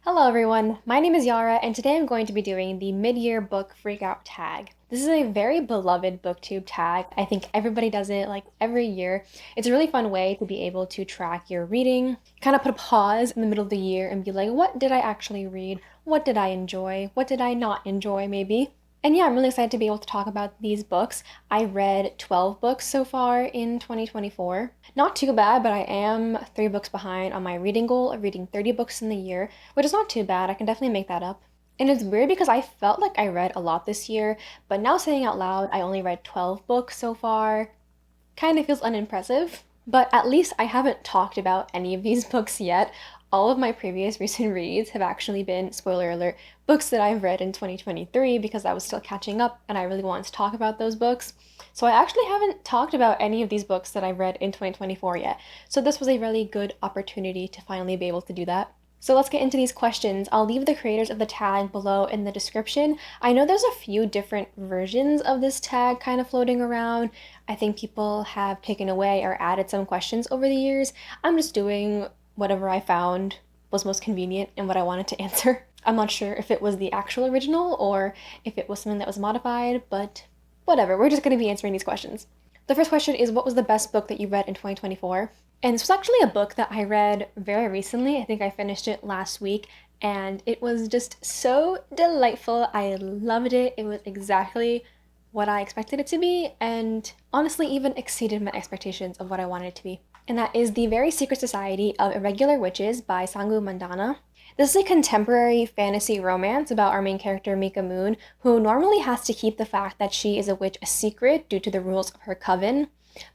Hello everyone, my name is Yara and today I'm going to be doing the mid-year book freakout tag. This is a very beloved booktube tag. I think everybody does it like every year. It's a really fun way to be able to track your reading, kind of put a pause in the middle of the year and be like, what did I actually read? What did I enjoy? What did I not enjoy maybe? And yeah, I'm really excited to be able to talk about these books. I read 12 books so far in 2024. Not too bad, but I am 3 books behind on my reading goal of reading 30 books in the year, which is not too bad. I can definitely make that up. And it's weird because I felt like I read a lot this year, but now saying out loud, I only read 12 books so far kind of feels unimpressive. But at least I haven't talked about any of these books yet. All of my previous recent reads have actually been, spoiler alert, books that I've read in 2023 because I was still catching up and I really wanted to talk about those books. So I actually haven't talked about any of these books that I've read in 2024 yet. So this was a really good opportunity to finally be able to do that. So let's get into these questions. I'll leave the creators of the tag below in the description. I know there's a few different versions of this tag kind of floating around. I think people have taken away or added some questions over the years. I'm just doing whatever I found was most convenient and what I wanted to answer. I'm not sure if it was the actual original or if it was something that was modified, but whatever. We're just going to be answering these questions. The first question is, what was the best book that you read in 2024? And this was actually a book that I read very recently. I think I finished it last week, and it was just so delightful. I loved it. It was exactly what I expected it to be, and honestly even exceeded my expectations of what I wanted it to be. And that is The Very Secret Society of Irregular Witches by Sangu Mandanna. This is a contemporary fantasy romance about our main character, Mika Moon, who normally has to keep the fact that she is a witch a secret due to the rules of her coven.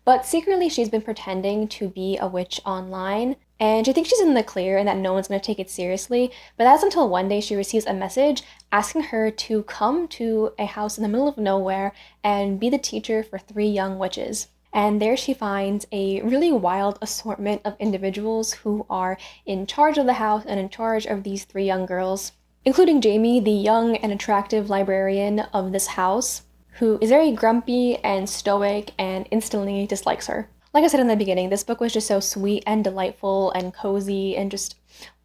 But secretly, she's been pretending to be a witch online, and she thinks she's in the clear and that no one's going to take it seriously. But that's until one day she receives a message asking her to come to a house in the middle of nowhere and be the teacher for 3 young witches. And there she finds a really wild assortment of individuals who are in charge of the house and in charge of these 3 young girls, including Jamie, the young and attractive librarian of this house, who is very grumpy and stoic and instantly dislikes her. Like I said in the beginning, this book was just so sweet and delightful and cozy and just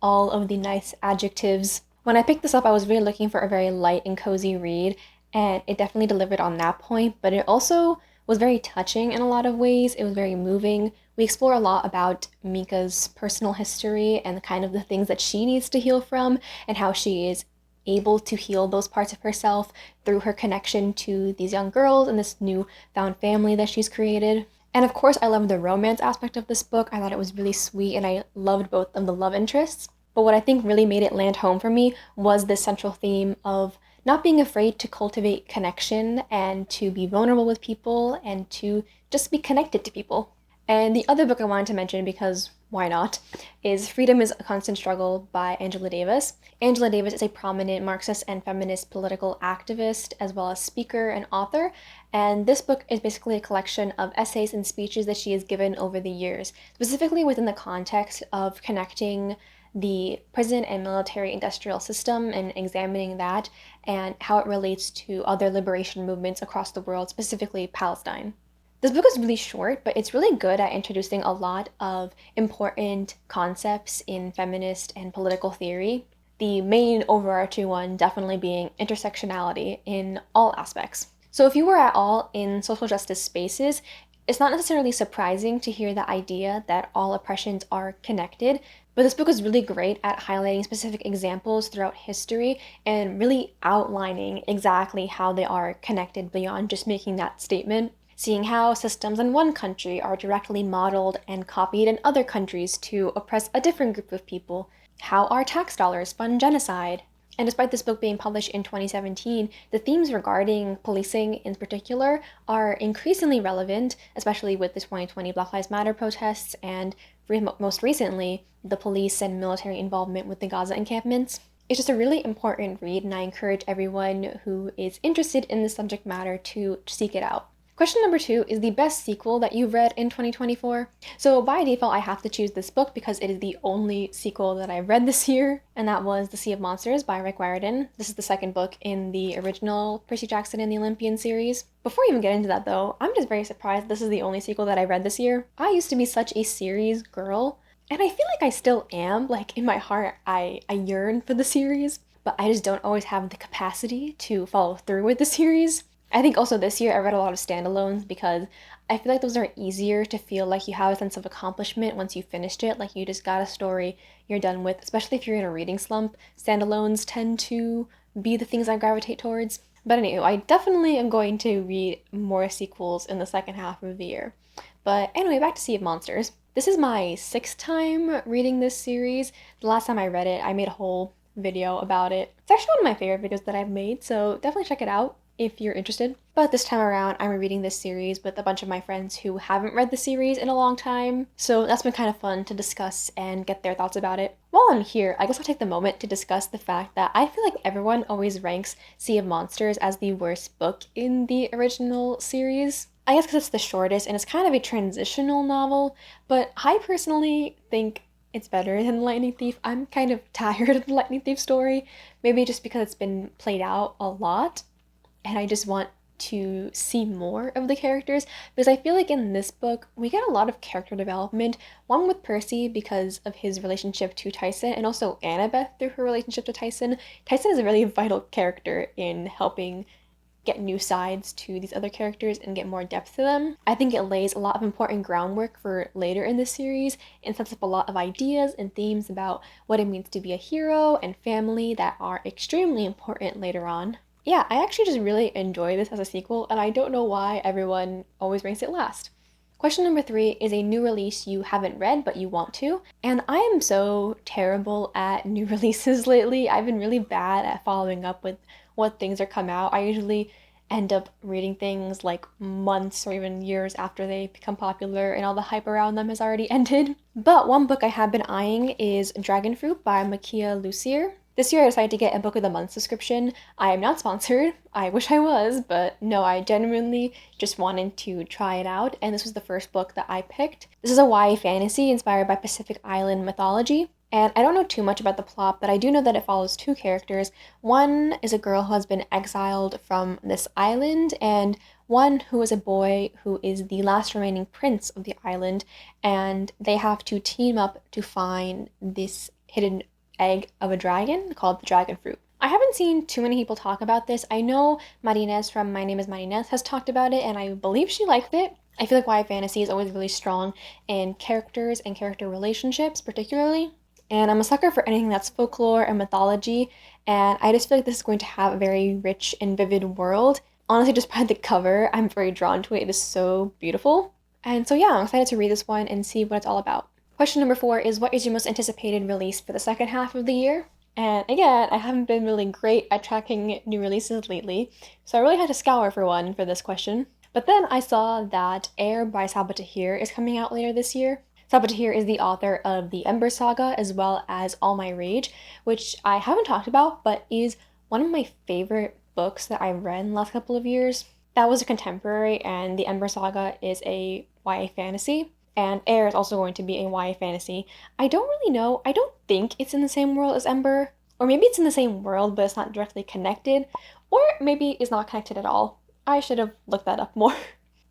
all of the nice adjectives. When I picked this up, I was really looking for a very light and cozy read, and it definitely delivered on that point, but it also was very touching in a lot of ways. It was very moving. We explore a lot about Mika's personal history and kind of the things that she needs to heal from and how she is able to heal those parts of herself through her connection to these young girls and this new found family that she's created. And of course, I loved the romance aspect of this book. I thought it was really sweet and I loved both of the love interests. But what I think really made it land home for me was this central theme of not being afraid to cultivate connection and to be vulnerable with people and to just be connected to people. And the other book I wanted to mention, because why not, is Freedom is a Constant Struggle by Angela Davis. Angela Davis is a prominent Marxist and feminist political activist, as well as speaker and author. And this book is basically a collection of essays and speeches that she has given over the years, specifically within the context of connecting the prison and military industrial system and examining that and how it relates to other liberation movements across the world, specifically Palestine. This book is really short, but it's really good at introducing a lot of important concepts in feminist and political theory. The main overarching one definitely being intersectionality in all aspects. So if you were at all in social justice spaces, it's not necessarily surprising to hear the idea that all oppressions are connected, but this book is really great at highlighting specific examples throughout history and really outlining exactly how they are connected beyond just making that statement. Seeing how systems in one country are directly modeled and copied in other countries to oppress a different group of people. How our tax dollars fund genocide. And despite this book being published in 2017, the themes regarding policing in particular are increasingly relevant, especially with the 2020 Black Lives Matter protests and most recently, the police and military involvement with the Gaza encampments. It's just a really important read, and I encourage everyone who is interested in this subject matter to seek it out. Question number 2 is the best sequel that you've read in 2024. So by default, I have to choose this book because it is the only sequel that I've read this year, and that was The Sea of Monsters by Riordan. This is the second book in the original Percy Jackson and the Olympian series. Before I even get into that though, I'm just very surprised this is the only sequel that I read this year. I used to be such a series girl. And I feel like I still am. Like in my heart, I yearn for the series, but I just don't always have the capacity to follow through with the series. I think also this year I read a lot of standalones because I feel like those are easier to feel like you have a sense of accomplishment once you finished it. Like you just got a story you're done with, especially if you're in a reading slump. Standalones tend to be the things I gravitate towards. But anyway, I definitely am going to read more sequels in the second half of the year. But anyway, back to Sea of Monsters. This is my sixth time reading this series. The last time I read it, I made a whole video about it. It's actually one of my favorite videos that I've made, so definitely check it out if you're interested. But this time around, I'm rereading this series with a bunch of my friends who haven't read the series in a long time, so that's been kind of fun to discuss and get their thoughts about it. While I'm here, I guess I'll take the moment to discuss the fact that I feel like everyone always ranks Sea of Monsters as the worst book in the original series. I guess because it's the shortest and it's kind of a transitional novel, but I personally think it's better than The Lightning Thief. I'm kind of tired of the Lightning Thief story, maybe just because it's been played out a lot, and I just want to see more of the characters because I feel like in this book we get a lot of character development. One with Percy because of his relationship to Tyson, and also Annabeth through her relationship to Tyson. Tyson is a really vital character in helping get new sides to these other characters and get more depth to them. I think it lays a lot of important groundwork for later in the series and sets up a lot of ideas and themes about what it means to be a hero and family that are extremely important later on. Yeah, I actually just really enjoy this as a sequel, and I don't know why everyone always ranks it last. Question number 3 is a new release you haven't read but you want to. And I am so terrible at new releases lately. I've been really bad at following up with what things are come out. I usually end up reading things like months or even years after they become popular and all the hype around them has already ended. But one book I have been eyeing is Dragonfruit by Makiia Lucier. This year I decided to get a Book of the Month subscription. I am not sponsored. I wish I was, but no, I genuinely just wanted to try it out, and this was the first book that I picked. This is a YA fantasy inspired by Pacific Island mythology, and I don't know too much about the plot, but I do know that it follows two characters. One is a girl who has been exiled from this island, and one who is a boy who is the last remaining prince of the island, and they have to team up to find this hidden egg of a dragon called the Dragonfruit. I haven't seen too many people talk about this. I know Marines from My Name is Marines has talked about it, and I believe she liked it. I feel like YA fantasy is always really strong in characters and character relationships, particularly. And I'm a sucker for anything that's folklore and mythology, and I just feel like this is going to have a very rich and vivid world. Honestly, just by the cover, I'm very drawn to it. It is so beautiful. And so yeah, I'm excited to read this one and see what it's all about. Question number 4 is, what is your most anticipated release for the second half of the year? And again, I haven't been really great at tracking new releases lately, so I really had to scour for one for this question. But then I saw that Heir by Sabaa Tahir is coming out later this year. Sabaa Tahir is the author of the Ember Saga as well as All My Rage, which I haven't talked about, but is one of my favorite books that I've read in the last couple of years. That was a contemporary, and the Ember Saga is a YA fantasy. And Heir is also going to be a YA fantasy. I don't really know. I don't think it's in the same world as Ember. Or maybe it's in the same world, but it's not directly connected. Or maybe it's not connected at all. I should have looked that up more.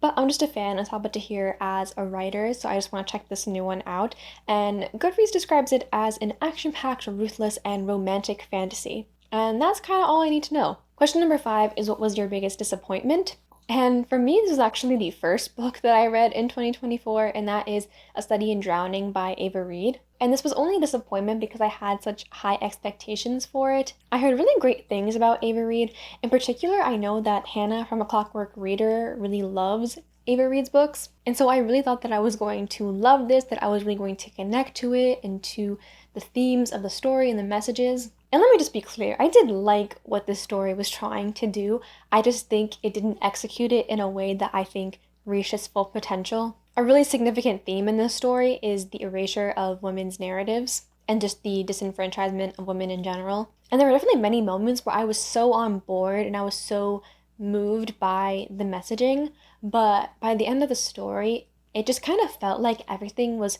But I'm just a fan of Sabaa Tahir as a writer, so I just want to check this new one out. And Goodreads describes it as an action-packed, ruthless, and romantic fantasy. And that's kind of all I need to know. Question number 5 is, what was your biggest disappointment? And for me, this is actually the first book that I read in 2024, and that is A Study in Drowning by Ava Reid. And this was only a disappointment because I had such high expectations for it. I heard really great things about Ava Reid. In particular, I know that Hannah from A Clockwork Reader really loves Ava Reid's books. And so I really thought that I was going to love this, that I was really going to connect to it and to the themes of the story and the messages. And let me just be clear, I did like what this story was trying to do. I just think it didn't execute it in a way that I think reached its full potential. A really significant theme in this story is the erasure of women's narratives and just the disenfranchisement of women in general. And there were definitely many moments where I was so on board and I was so moved by the messaging, but by the end of the story, it just kind of felt like everything was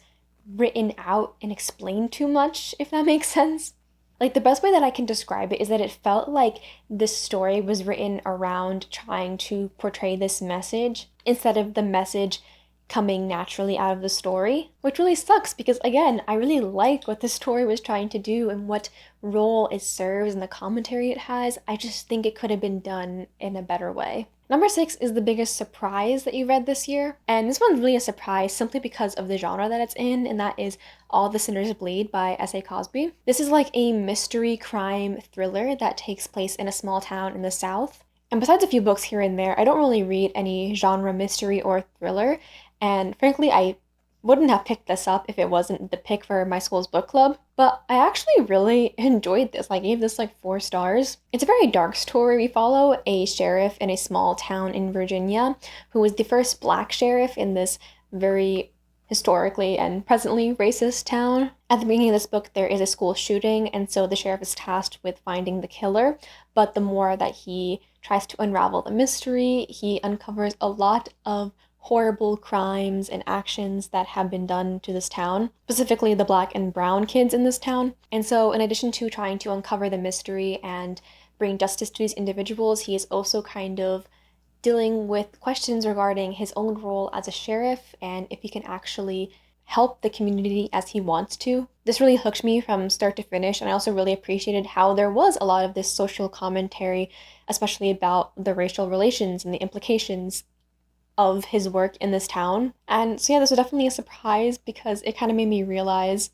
written out and explained too much, if that makes sense. Like, the best way that I can describe it is that it felt like this story was written around trying to portray this message instead of the message coming naturally out of the story, which really sucks because, again, I really like what the story was trying to do and what role it serves and the commentary it has. I just think it could have been done in a better way. Number 6 is the biggest surprise that you read this year, and this one's really a surprise simply because of the genre that it's in, and that is All the Sinners Bleed by S.A. Cosby. This is like a mystery crime thriller that takes place in a small town in the South. And besides a few books here and there, I don't really read any genre mystery or thriller, and frankly, I wouldn't have picked this up if it wasn't the pick for my school's book club. But I actually really enjoyed this. I gave this like 4 stars. It's a very dark story. We follow a sheriff in a small town in Virginia who was the first Black sheriff in this very historically and presently racist town. At the beginning of this book, there is a school shooting, and so the sheriff is tasked with finding the killer. But the more that he tries to unravel the mystery, he uncovers a lot of horrible crimes and actions that have been done to this town, specifically the Black and brown kids in this town. And so in addition to trying to uncover the mystery and bring justice to these individuals, he is also kind of dealing with questions regarding his own role as a sheriff and if he can actually help the community as he wants to. This really hooked me from start to finish, and I also really appreciated how there was a lot of this social commentary, especially about the racial relations and the implications of his work in this town. And so yeah, this was definitely a surprise because it kind of made me realize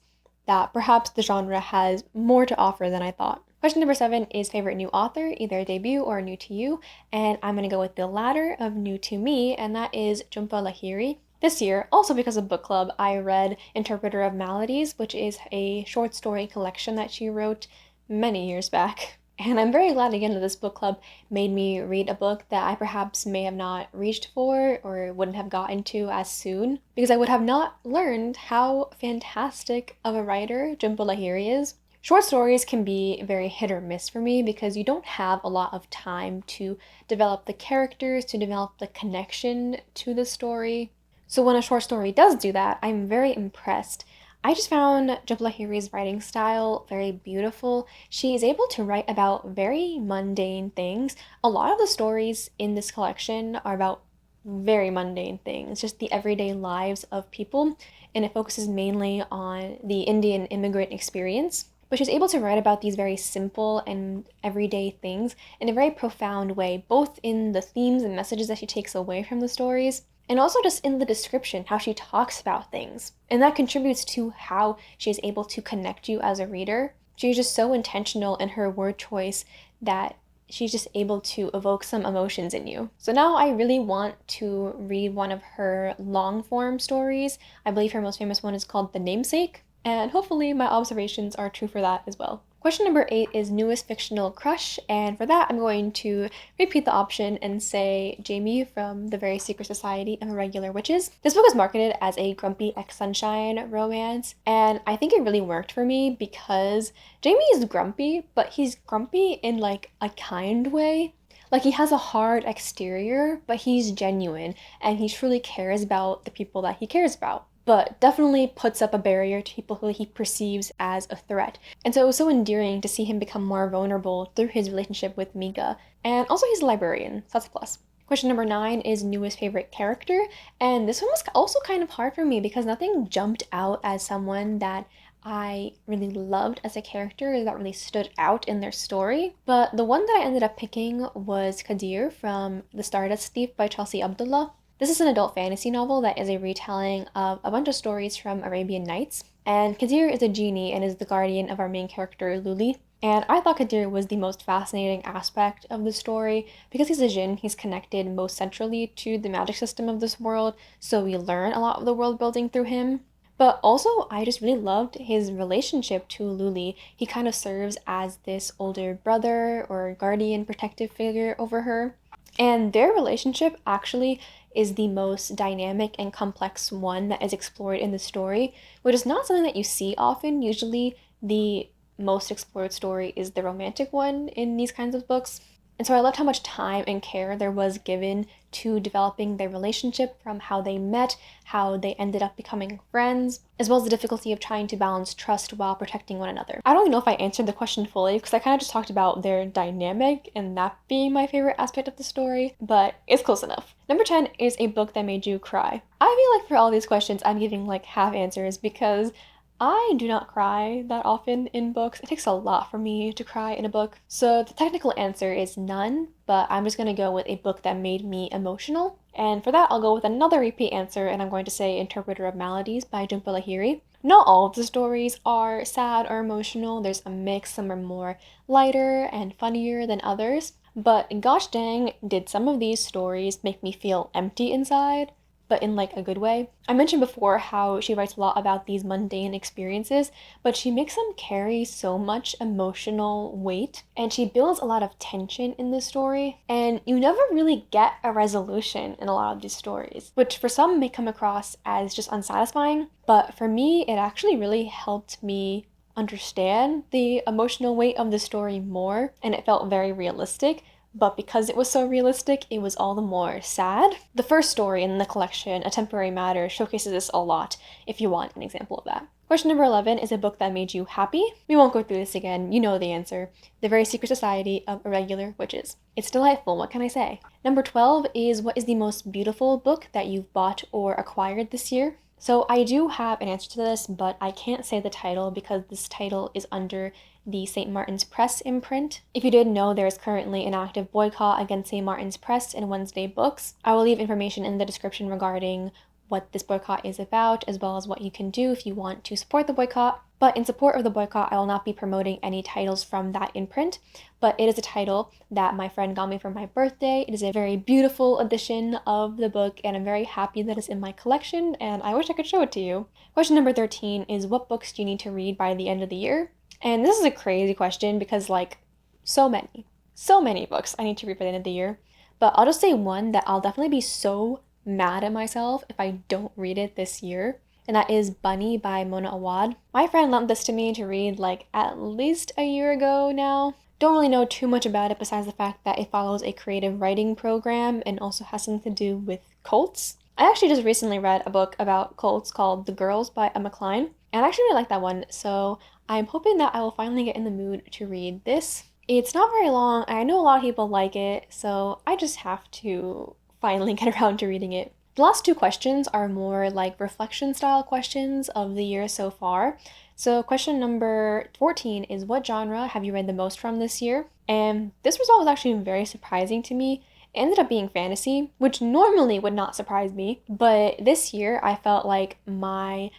that perhaps the genre has more to offer than I thought. Question number 7 is favorite new author, either debut or new to you, and I'm going to go with the latter of new to me, and that is Jhumpa Lahiri. This year, also because of book club, I read Interpreter of Maladies, which is a short story collection that she wrote many years back. And I'm very glad again that this book club made me read a book that I perhaps may have not reached for or wouldn't have gotten to as soon, because I would have not learned how fantastic of a writer Jhumpa Lahiri is. Short stories can be very hit or miss for me because you don't have a lot of time to develop the characters, to develop the connection to the story. So when a short story does do that, I'm very impressed. I just found Jhumpa Lahiri's writing style very beautiful. She is able to write about very mundane things. A lot of the stories in this collection are about very mundane things, just the everyday lives of people, and it focuses mainly on the Indian immigrant experience. But she's able to write about these very simple and everyday things in a very profound way, both in the themes and messages that she takes away from the stories, and also just in the description, how she talks about things. And that contributes to how she is able to connect you as a reader. She's just so intentional in her word choice that she's just able to evoke some emotions in you. So now I really want to read one of her long form stories. I believe her most famous one is called The Namesake, and hopefully my observations are true for that as well. Question number 8 is newest fictional crush, and for that I'm going to repeat the option and say Jamie from The Very Secret Society of Irregular Witches. This book is marketed as a grumpy ex-sunshine romance, and I think it really worked for me because Jamie is grumpy, but he's grumpy in like a kind way. Like he has a hard exterior, but he's genuine, and he truly cares about the people that he cares about, but definitely puts up a barrier to people who he perceives as a threat. And so it was so endearing to see him become more vulnerable through his relationship with Makiia. And also he's a librarian, so that's a plus. Question number 9 is newest favorite character, and this one was also kind of hard for me because nothing jumped out as someone that I really loved as a character that really stood out in their story. But the one that I ended up picking was Tahir from The Stardust Thief by Chelsea Abdullah. This is an adult fantasy novel that is a retelling of a bunch of stories from Arabian Nights. And Tahir is a genie and is the guardian of our main character, Luli. And I thought Tahir was the most fascinating aspect of the story because he's a jinn. He's connected most centrally to the magic system of this world, so we learn a lot of the world building through him. But also, I just really loved his relationship to Luli. He kind of serves as this older brother or guardian protective figure over her. And their relationship actually is the most dynamic and complex one that is explored in the story, which is not something that you see often. Usually the most explored story is the romantic one in these kinds of books. And so I loved how much time and care there was given to developing their relationship, from how they met, how they ended up becoming friends, as well as the difficulty of trying to balance trust while protecting one another. I don't even know if I answered the question fully because I kind of just talked about their dynamic and that being my favorite aspect of the story, but it's close enough. Number 10 is a book that made you cry. I feel like for all these questions, I'm giving like half answers because I do not cry that often in books. It takes a lot for me to cry in a book. So the technical answer is none, but I'm just gonna go with a book that made me emotional. And for that, I'll go with another repeat answer, and I'm going to say Interpreter of Maladies by Jhumpa Lahiri. Not all of the stories are sad or emotional. There's a mix. Some are more lighter and funnier than others. But gosh dang, did some of these stories make me feel empty inside, but in like a good way. I mentioned before how she writes a lot about these mundane experiences, but she makes them carry so much emotional weight, and she builds a lot of tension in the story, and you never really get a resolution in a lot of these stories, which for some may come across as just unsatisfying, but for me, it actually really helped me understand the emotional weight of the story more, and it felt very realistic. But because it was so realistic, it was all the more sad. The first story in the collection, A Temporary Matter, showcases this a lot, if you want an example of that. Question number 11 is a book that made you happy. We won't go through this again, you know the answer. The Very Secret Society of Irregular Witches. It's delightful, what can I say? Number 12 is what is the most beautiful book that you've bought or acquired this year? So I do have an answer to this, but I can't say the title because this title is under the St. Martin's Press imprint. If you didn't know, there is currently an active boycott against St. Martin's Press and Wednesday Books. I will leave information in the description regarding what this boycott is about, as well as what you can do if you want to support the boycott. But in support of the boycott, I will not be promoting any titles from that imprint, but it is a title that my friend got me for my birthday. It is a very beautiful edition of the book, and I'm very happy that it's in my collection, and I wish I could show it to you. Question number 13 is what books do you need to read by the end of the year? And this is a crazy question because like so many books I need to read by the end of the year, but I'll just say one that I'll definitely be so mad at myself if I don't read it this year, and that is Bunny by Mona Awad. My friend lent this to me to read like at least a year ago now. Don't really know too much about it besides the fact that it follows a creative writing program and also has something to do with cults. I actually just recently read a book about cults called The Girls by Emma Cline, and I actually really like that one, so I'm hoping that I will finally get in the mood to read this. It's not very long, and I know a lot of people like it, so I just have to finally get around to reading it. The last two questions are more like reflection style questions of the year so far. So question number 14 is what genre have you read the most from this year? And this result was actually very surprising to me. It ended up being fantasy, which normally would not surprise me, but this year I felt like my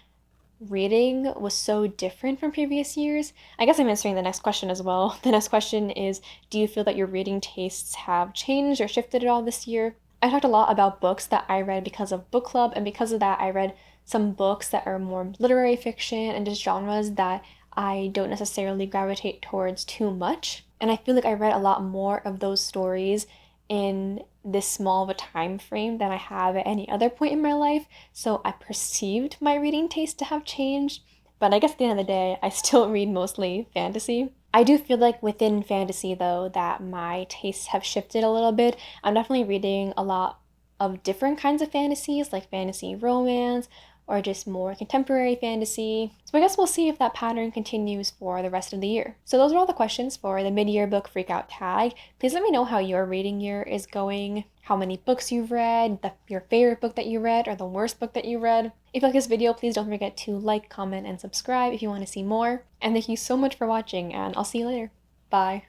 reading was so different from previous years. I guess I'm answering the next question as well. The next question is, do you feel that your reading tastes have changed or shifted at all this year? I talked a lot about books that I read because of book club, and because of that I read some books that are more literary fiction and just genres that I don't necessarily gravitate towards too much. And I feel like I read a lot more of those stories in this small of a time frame than I have at any other point in my life, so I perceived my reading taste to have changed, but I guess at the end of the day, I still read mostly fantasy. I do feel like within fantasy, though, that my tastes have shifted a little bit. I'm definitely reading a lot of different kinds of fantasies, like fantasy romance, or just more contemporary fantasy. So I guess we'll see if that pattern continues for the rest of the year. So those are all the questions for the mid-year book freakout tag. Please let me know how your reading year is going, how many books you've read, your favorite book that you read, or the worst book that you read. If you like this video, please don't forget to like, comment, and subscribe if you want to see more. And thank you so much for watching, and I'll see you later. Bye.